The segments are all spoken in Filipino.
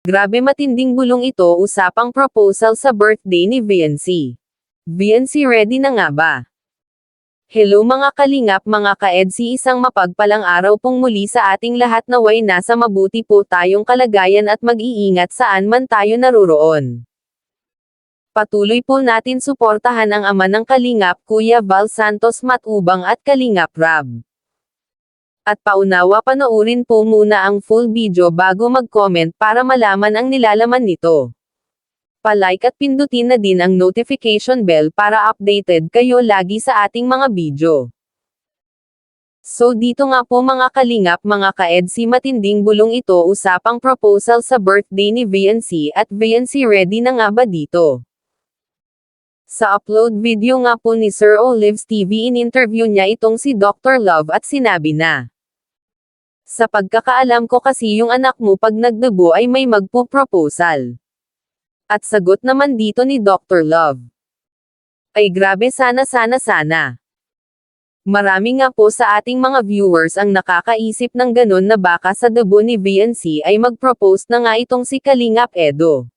Grabe matinding bulong ito usapang proposal sa birthday ni VNC. VNC ready na nga ba? Hello mga kalingap mga ka-EDC, isang mapagpalang araw pong muli sa ating lahat, naway nasa mabuti po tayong kalagayan at mag-iingat saan man tayo naroroon. Patuloy po natin suportahan ang ama ng Kalingap, Kuya Val Santos Matubang at Kalingap Rab. At paunawa panoorin po muna ang full video bago mag-comment para malaman ang nilalaman nito. Pa-like at pindutin na din ang notification bell para updated kayo lagi sa ating mga video. So dito nga po mga kalingap mga ka-EDC, matinding bulong ito usapang proposal sa birthday ni VNC at VNC ready na nga ba dito? Sa upload video nga po ni Sir Olives TV, in-interview niya itong si Dr. Love at sinabi na, sa pagkakaalam ko kasi yung anak mo pag nagdebo ay may magpo-proposal. At sagot naman dito ni Dr. Love, ay grabe, sana. Marami nga po sa ating mga viewers ang nakakaisip ng ganun na baka sa debo ni VNC ay mag-propose na nga itong si Kalingap Edo.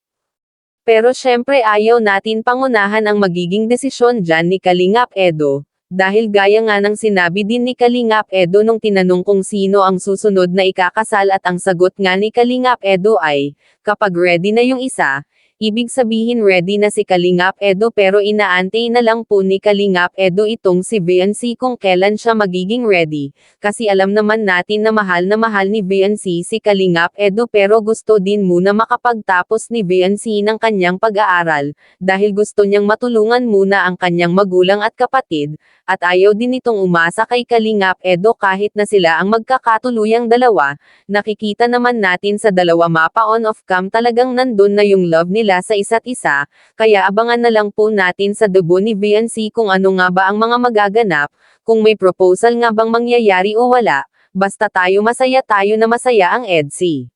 Pero syempre ayaw natin pangunahan ang magiging desisyon dyan ni Kalingap Edo. Dahil gaya nga ng sinabi din ni Kalingap Edo nung tinanong kung sino ang susunod na ikakasal, at ang sagot nga ni Kalingap Edo ay, kapag ready na yung isa, ibig sabihin ready na si Kalingap Edo, pero inaantay na lang po ni Kalingap Edo itong si VNC kung kailan siya magiging ready, kasi alam naman natin na mahal ni VNC si Kalingap Edo, pero gusto din muna makapagtapos ni VNC ng kanyang pag-aaral, dahil gusto niyang matulungan muna ang kanyang magulang at kapatid, at ayaw din itong umasa kay Kalingap Edo kahit na sila ang magkakatuluyang dalawa. Nakikita naman natin sa dalawa mapa on off cam talagang nandun na yung love nila sa isa't isa, kaya abangan na lang po natin sa debut ni VNC kung ano nga ba ang mga magaganap, kung may proposal nga bang mangyayari o wala, basta tayo na masaya ang EDC.